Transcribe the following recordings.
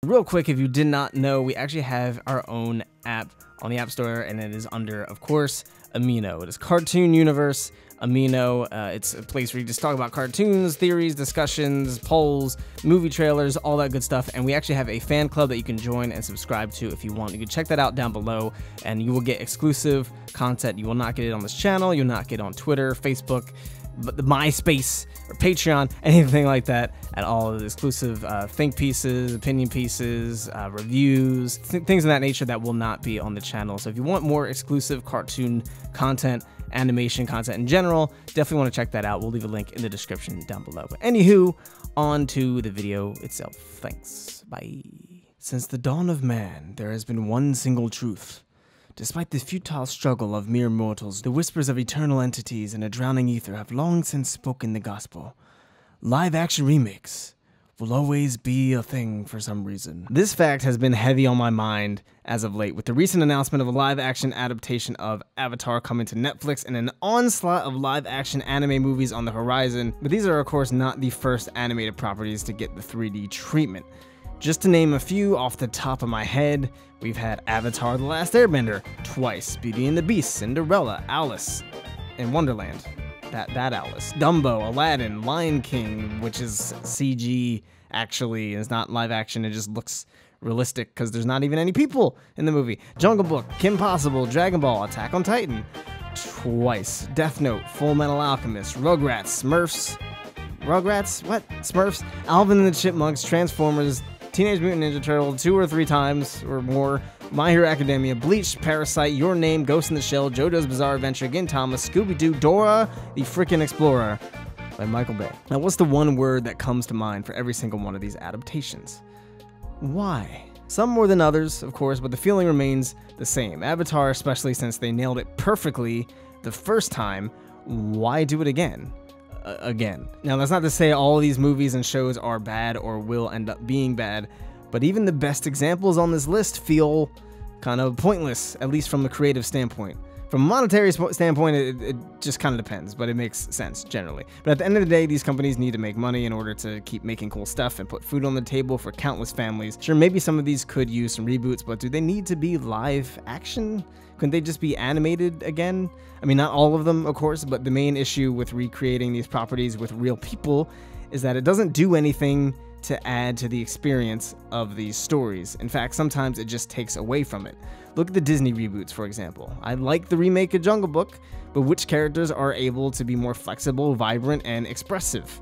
Real quick, if you did not know, we actually have our own app on the App Store, and it is under, of course, Amino. It is Cartoon Universe Amino. It's a place where you just talk about cartoons, theories, discussions, polls, movie trailers, all that good stuff. And we actually have a fan club that you can join and subscribe to if you want. You can check that out down below, and you will get exclusive content. You will not get it on this channel. You'll not get it on Twitter, Facebook, but the MySpace or Patreon, anything like that at all. The exclusive think pieces, opinion pieces, reviews, things of that nature that will not be on the channel. So if you want more exclusive cartoon content, animation content in general, definitely want to check that out. We'll leave a link in the description down below. But anywho, on to the video itself. Thanks. Bye. Since the dawn of man, there has been one single truth. Despite the futile struggle of mere mortals, the whispers of eternal entities in a drowning ether have long since spoken the gospel. Live-action remakes will always be a thing for some reason. This fact has been heavy on my mind as of late, with the recent announcement of a live-action adaptation of Avatar coming to Netflix and an onslaught of live-action anime movies on the horizon. But these are, of course, not the first animated properties to get the 3D treatment. Just to name a few off the top of my head, we've had Avatar: The Last Airbender twice, Beauty and the Beast, Cinderella, Alice in Wonderland, that Alice, Dumbo, Aladdin, Lion King, which is CG actually, it's not live action, it just looks realistic because there's not even any people in the movie, Jungle Book, Kim Possible, Dragon Ball, Attack on Titan, twice, Death Note, Full Metal Alchemist, Rugrats, Smurfs, Alvin and the Chipmunks, Transformers, Teenage Mutant Ninja Turtle 2 or 3 times or more, My Hero Academia, Bleach, Parasite, Your Name, Ghost in the Shell, JoJo's Bizarre Adventure, Gintama, Scooby-Doo, Dora the Freaking Explorer by Michael Bay. Now, what's the one word that comes to mind for every single one of these adaptations? Why? Some more than others, of course, but the feeling remains the same. Avatar, especially since they nailed it perfectly the first time, why do it again? Now, that's not to say all these movies and shows are bad or will end up being bad, but even the best examples on this list feel kind of pointless, at least from a creative standpoint. From a monetary standpoint, it just kind of depends, but it makes sense generally. But at the end of the day, these companies need to make money in order to keep making cool stuff and put food on the table for countless families. Sure, maybe some of these could use some reboots, but do they need to be live action? Couldn't they just be animated again? I mean, not all of them, of course, but the main issue with recreating these properties with real people is that it doesn't do anything to add to the experience of these stories. In fact, sometimes it just takes away from it. Look at the Disney reboots, for example. I like the remake of Jungle Book, but which characters are able to be more flexible, vibrant, and expressive?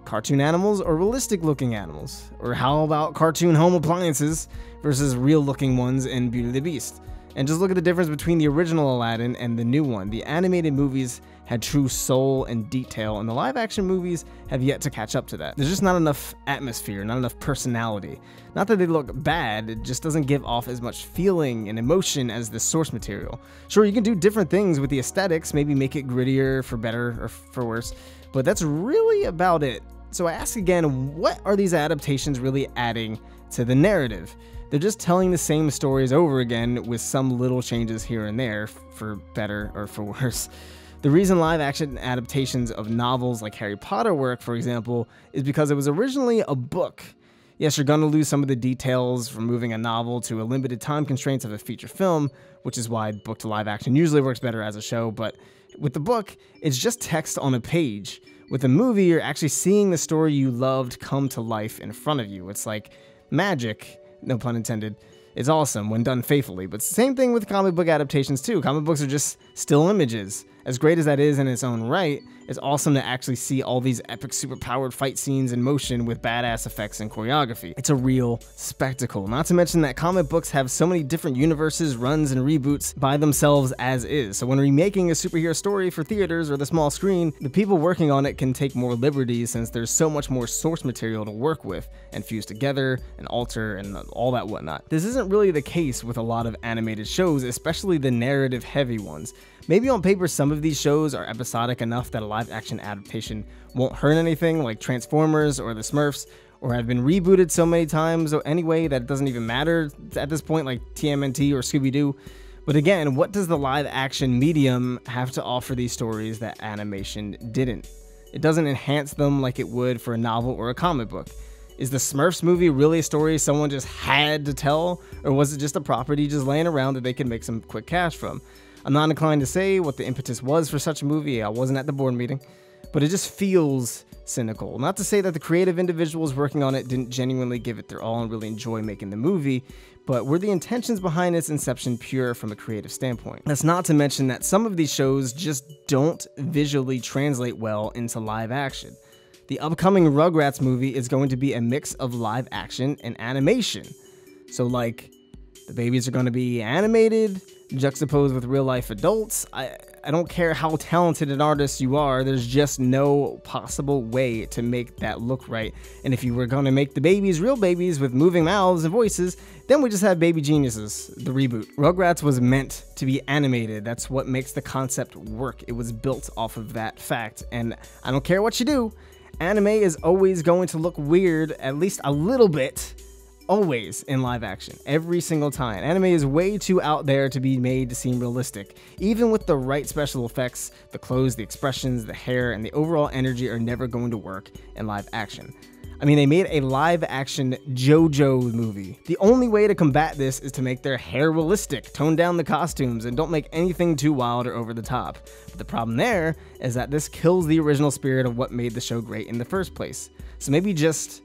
Cartoon animals or realistic looking animals? Or how about cartoon home appliances versus real looking ones in Beauty and the Beast? And just look at the difference between the original Aladdin and the new one. The animated movies had true soul and detail, and the live-action movies have yet to catch up to that. There's just not enough atmosphere, not enough personality. Not that they look bad, it just doesn't give off as much feeling and emotion as the source material. Sure, you can do different things with the aesthetics, maybe make it grittier for better or for worse, but that's really about it. So I ask again, what are these adaptations really adding to the narrative? They're just telling the same stories over again with some little changes here and there, for better or for worse. The reason live-action adaptations of novels like Harry Potter work, for example, is because it was originally a book. Yes, you're going to lose some of the details from moving a novel to a limited time constraints of a feature film, which is why book to live-action usually works better as a show, but with the book, it's just text on a page. With a movie, you're actually seeing the story you loved come to life in front of you. It's like magic. No pun intended. It's awesome when done faithfully, but same thing with comic book adaptations too. Comic books are just still images. As great as that is in its own right, it's awesome to actually see all these epic superpowered fight scenes in motion with badass effects and choreography. It's a real spectacle. Not to mention that comic books have so many different universes, runs, and reboots by themselves as is. So when remaking a superhero story for theaters or the small screen, the people working on it can take more liberties since there's so much more source material to work with and fuse together and alter and all that whatnot. This isn't really the case with a lot of animated shows, especially the narrative heavy ones. Maybe on paper some of these shows are episodic enough that a live-action adaptation won't hurt anything, like Transformers or the Smurfs, or have been rebooted so many times anyway that it doesn't even matter at this point, like TMNT or Scooby-Doo. But again, what does the live-action medium have to offer these stories that animation didn't? It doesn't enhance them like it would for a novel or a comic book. Is the Smurfs movie really a story someone just had to tell, or was it just a property just laying around that they could make some quick cash from? I'm not inclined to say what the impetus was for such a movie. I wasn't at the board meeting, but it just feels cynical. Not to say that the creative individuals working on it didn't genuinely give it their all and really enjoy making the movie, but were the intentions behind its inception pure from a creative standpoint? That's not to mention that some of these shows just don't visually translate well into live action. The upcoming Rugrats movie is going to be a mix of live action and animation. So like, the babies are going to be animated, juxtaposed with real life adults. I don't care how talented an artist you are, there's just no possible way to make that look right. And if you were going to make the babies real babies with moving mouths and voices, then we just have Baby Geniuses, the reboot. Rugrats was meant to be animated. That's what makes the concept work. It was built off of that fact. And I don't care what you do, anime is always going to look weird, at least a little bit, always in live action, every single time. Anime is way too out there to be made to seem realistic. Even with the right special effects, the clothes, the expressions, the hair, and the overall energy are never going to work in live action. I mean, they made a live action JoJo movie. The only way to combat this is to make their hair realistic, tone down the costumes, and don't make anything too wild or over the top. But the problem there is that this kills the original spirit of what made the show great in the first place. So maybe just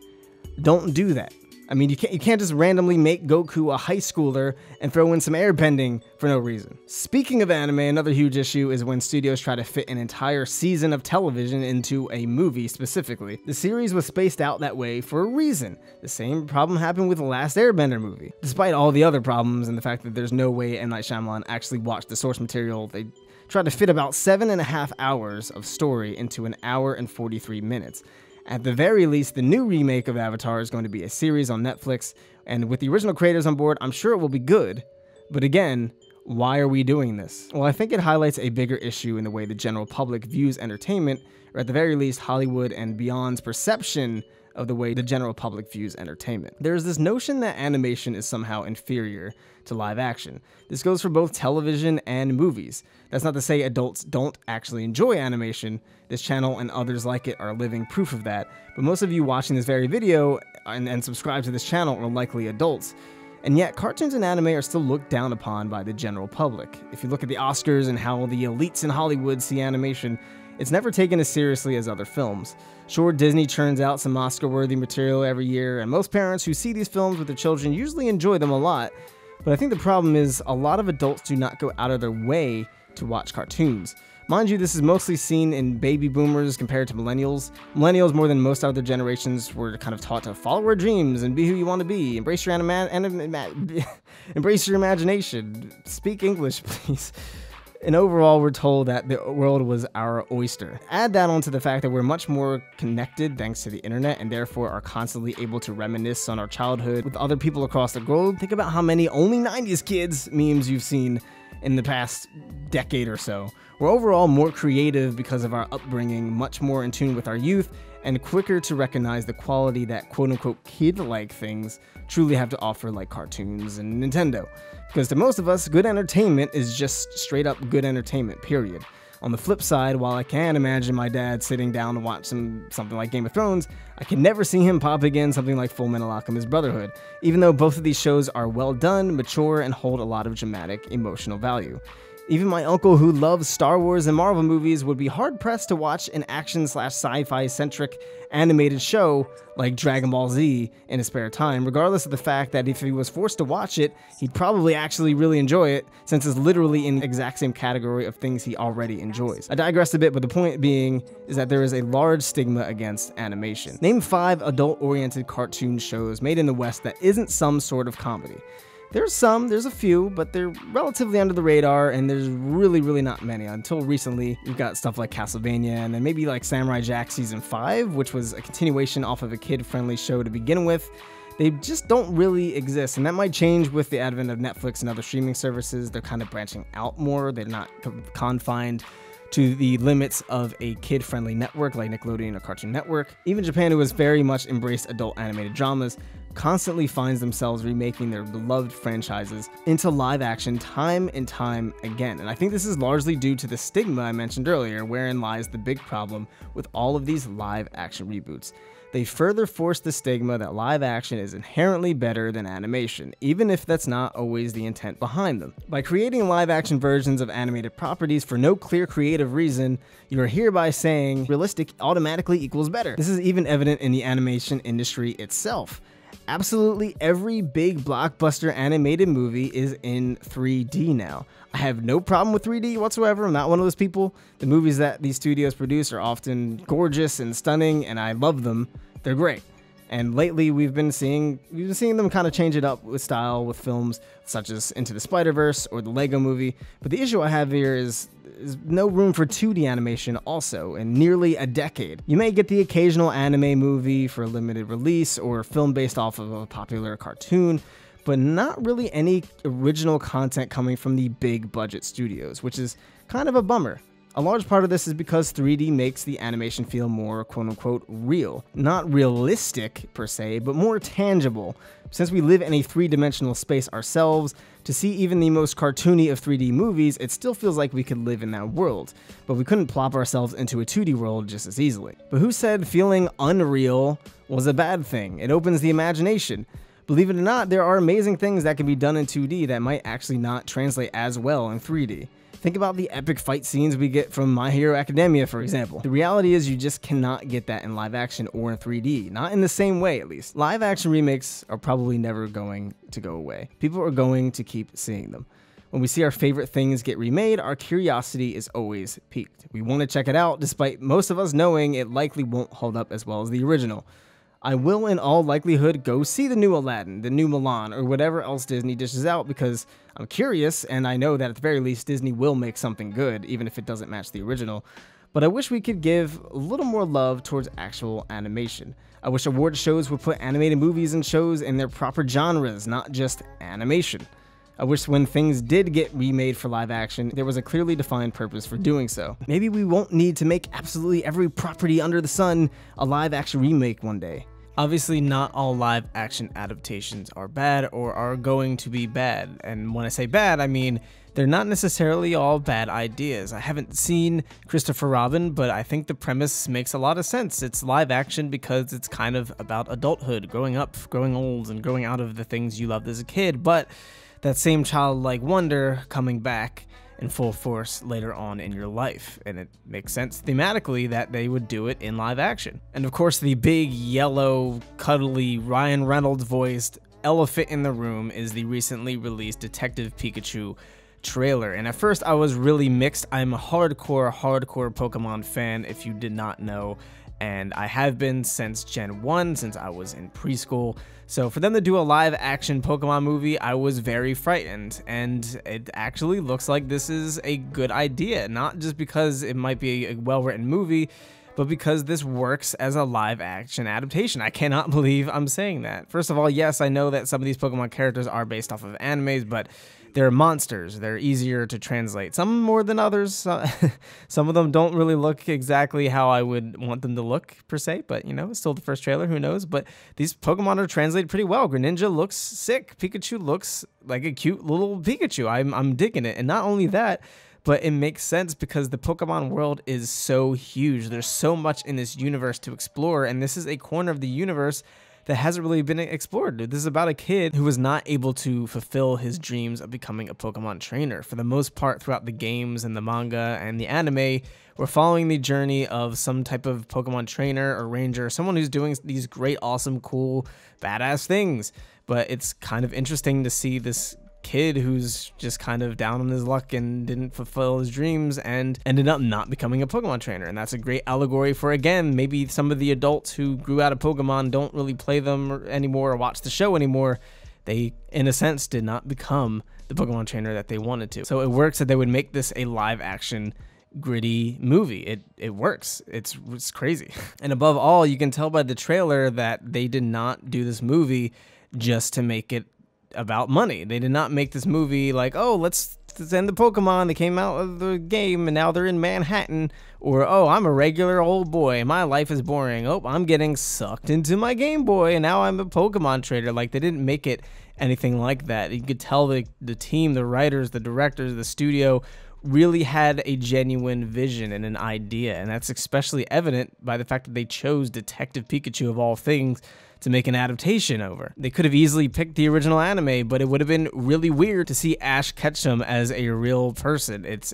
don't do that. I mean, you can't just randomly make Goku a high schooler and throw in some airbending for no reason. Speaking of anime, another huge issue is when studios try to fit an entire season of television into a movie specifically. The series was spaced out that way for a reason. The same problem happened with the Last Airbender movie. Despite all the other problems and the fact that there's no way M. Night Shyamalan actually watched the source material, they tried to fit about 7.5 hours of story into 1 hour and 43 minutes. At the very least, the new remake of Avatar is going to be a series on Netflix, and with the original creators on board, I'm sure it will be good. But again, why are we doing this? Well, I think it highlights a bigger issue in the way the general public views entertainment, or at the very least, Hollywood and beyond's perception of the way the general public views entertainment. There's this notion that animation is somehow inferior to live action. This goes for both television and movies. That's not to say adults don't actually enjoy animation. This channel and others like it are living proof of that. But most of you watching this very video and subscribe to this channel are likely adults. And yet, cartoons and anime are still looked down upon by the general public. If you look at the Oscars and how the elites in Hollywood see animation, it's never taken as seriously as other films. Sure, Disney churns out some Oscar-worthy material every year, and most parents who see these films with their children usually enjoy them a lot. But I think the problem is a lot of adults do not go out of their way to watch cartoons. Mind you, this is mostly seen in baby boomers compared to millennials. Millennials, more than most other generations, were kind of taught to follow your dreams and be who you want to be. Embrace your imagination. Speak English, please. And overall, we're told that the world was our oyster. Add that onto the fact that we're much more connected thanks to the internet and therefore are constantly able to reminisce on our childhood with other people across the globe. Think about how many only 90s kids memes you've seen in the past decade or so. We're overall more creative because of our upbringing, much more in tune with our youth, and quicker to recognize the quality that quote-unquote kid-like things truly have to offer, like cartoons and Nintendo. Because to most of us, good entertainment is just straight up good entertainment, period. On the flip side, while I can imagine my dad sitting down to watch something like Game of Thrones, I can never see him popping in something like Full Metal Alchemist Brotherhood, even though both of these shows are well done, mature, and hold a lot of dramatic, emotional value. Even my uncle who loves Star Wars and Marvel movies would be hard-pressed to watch an action/sci-fi-centric animated show like Dragon Ball Z in his spare time, regardless of the fact that if he was forced to watch it, he'd probably actually really enjoy it, since it's literally in the exact same category of things he already enjoys. I digressed a bit, but the point being is that there is a large stigma against animation. Name 5 adult-oriented cartoon shows made in the West that isn't some sort of comedy. There's a few, but they're relatively under the radar, and there's really not many. Until recently, you've got stuff like Castlevania, and then maybe like Samurai Jack Season 5, which was a continuation off of a kid-friendly show to begin with. They just don't really exist, and that might change with the advent of Netflix and other streaming services. They're kind of branching out more. They're not confined to the limits of a kid-friendly network like Nickelodeon or Cartoon Network. Even Japan, who has very much embraced adult animated dramas, constantly finds themselves remaking their beloved franchises into live action time and time again. And I think this is largely due to the stigma I mentioned earlier, wherein lies the big problem with all of these live action reboots. they further force the stigma that live action is inherently better than animation, even if that's not always the intent behind them. By creating live action versions of animated properties for no clear creative reason, you are hereby saying realistic automatically equals better. This is even evident in the animation industry itself. Absolutely every big blockbuster animated movie is in 3D now. I have no problem with 3D whatsoever. I'm not one of those people. The movies that these studios produce are often gorgeous and stunning, and I love them. They're great. And lately we've been seeing them kind of change it up with style with films such as Into the Spider-Verse or the Lego Movie. But the issue I have here is no room for 2D animation also in nearly a decade. You may get the occasional anime movie for a limited release or film based off of a popular cartoon, but not really any original content coming from the big budget studios, which is kind of a bummer. A large part of this is because 3D makes the animation feel more quote-unquote real. Not realistic per se, but more tangible. Since we live in a three-dimensional space ourselves, to see even the most cartoony of 3D movies, it still feels like we could live in that world. But we couldn't plop ourselves into a 2D world just as easily. But who said feeling unreal was a bad thing? It opens the imagination. Believe it or not, there are amazing things that can be done in 2D that might actually not translate as well in 3D. Think about the epic fight scenes we get from My Hero Academia, for example. The reality is you just cannot get that in live action or in 3D, not in the same way at least. Live action remakes are probably never going to go away. People are going to keep seeing them. When we see our favorite things get remade, our curiosity is always piqued. We want to check it out despite most of us knowing it likely won't hold up as well as the original. I will in all likelihood go see the new Aladdin, the new Mulan, or whatever else Disney dishes out because I'm curious and I know that at the very least Disney will make something good, even if it doesn't match the original. But I wish we could give a little more love towards actual animation. I wish award shows would put animated movies and shows in their proper genres, not just animation. I wish when things did get remade for live action, there was a clearly defined purpose for doing so. Maybe we won't need to make absolutely every property under the sun a live action remake one day. Obviously, not all live action adaptations are bad or are going to be bad. And when I say bad, I mean they're not necessarily all bad ideas. I haven't seen Christopher Robin, but I think the premise makes a lot of sense. It's live action because it's kind of about adulthood, growing up, growing old, and growing out of the things you loved as a kid, but that same childlike wonder coming back in full force later on in your life, and it makes sense thematically that they would do it in live action. And of course, the big yellow, cuddly, Ryan Reynolds voiced elephant in the room is the recently released Detective Pikachu trailer. And at first I was really mixed. I'm a hardcore Pokemon fan, if you did not know, and I have been since Gen 1, since I was in preschool. So for them to do a live action Pokemon movie, I was very frightened, and it actually looks like this is a good idea, not just because it might be a well-written movie, but because this works as a live action adaptation. I cannot believe I'm saying that. First of all, yes, I know that some of these Pokemon characters are based off of animes, but they're monsters. They're easier to translate. Some more than others. Some of them don't really look exactly how I would want them to look, per se. But, you know, it's still the first trailer. Who knows? But these Pokemon are translated pretty well. Greninja looks sick. Pikachu looks like a cute little Pikachu. I'm digging it. And not only that, but it makes sense because the Pokemon world is so huge. There's so much in this universe to explore. And this is a corner of the universe that hasn't really been explored. This is about a kid who was not able to fulfill his dreams of becoming a Pokemon trainer. For the most part, throughout the games and the manga and the anime, we're following the journey of some type of Pokemon trainer or ranger, someone who's doing these great, awesome, cool, badass things. But it's kind of interesting to see this kid who's just kind of down on his luck and didn't fulfill his dreams and ended up not becoming a Pokemon trainer. And that's a great allegory for, again, maybe some of the adults who grew out of Pokemon don't really play them anymore or watch the show anymore. They, in a sense, did not become the Pokemon trainer that they wanted to. So it works that they would make this a live action gritty movie. It works. It's crazy. And above all, you can tell by the trailer that they did not do this movie just to make it about money. They did not make this movie like, oh, let's send the Pokemon. They came out of the game and now they're in Manhattan. Or, oh, I'm a regular old boy. My life is boring. Oh, I'm getting sucked into my Game Boy and now I'm a Pokemon trader. Like, they didn't make it anything like that. You could tell the team, the writers, the directors, the studio really had a genuine vision and an idea, and that's especially evident by the fact that they chose Detective Pikachu of all things to make an adaptation over. They could have easily picked the original anime, but it would have been really weird to see Ash Ketchum as a real person. It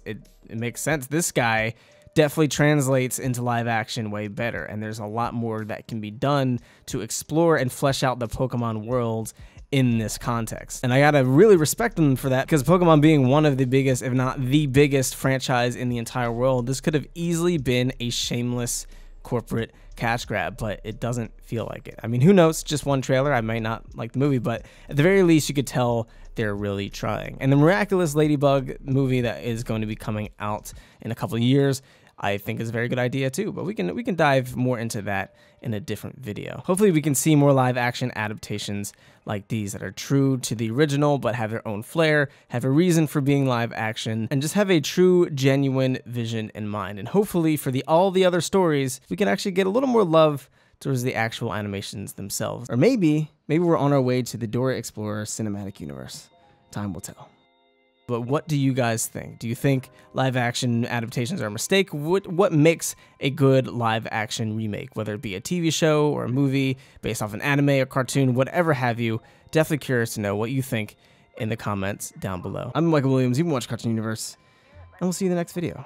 makes sense. This guy definitely translates into live action way better, and there's a lot more that can be done to explore and flesh out the Pokemon world in this context. And I gotta really respect them for that, because Pokemon being one of the biggest, if not the biggest franchise in the entire world, this could have easily been a shameless corporate cash grab, but it doesn't feel like it. I mean, who knows? Just one trailer. I might not like the movie, but at the very least, you could tell they're really trying. And the Miraculous Ladybug movie that is going to be coming out in a couple of years, I think is a very good idea too, but we can dive more into that in a different video. Hopefully we can see more live action adaptations like these that are true to the original but have their own flair, have a reason for being live action, and just have a true, genuine vision in mind. And hopefully for all the other stories, we can actually get a little more love towards the actual animations themselves. Or maybe we're on our way to the Dora Explorer cinematic universe. Time will tell. But what do you guys think? Do you think live action adaptations are a mistake? What makes a good live action remake? Whether it be a TV show or a movie based off an anime or cartoon, whatever have you. Definitely curious to know what you think in the comments down below. I'm MYKAL Williams, you've been watching Cartoon Universe, and we'll see you in the next video.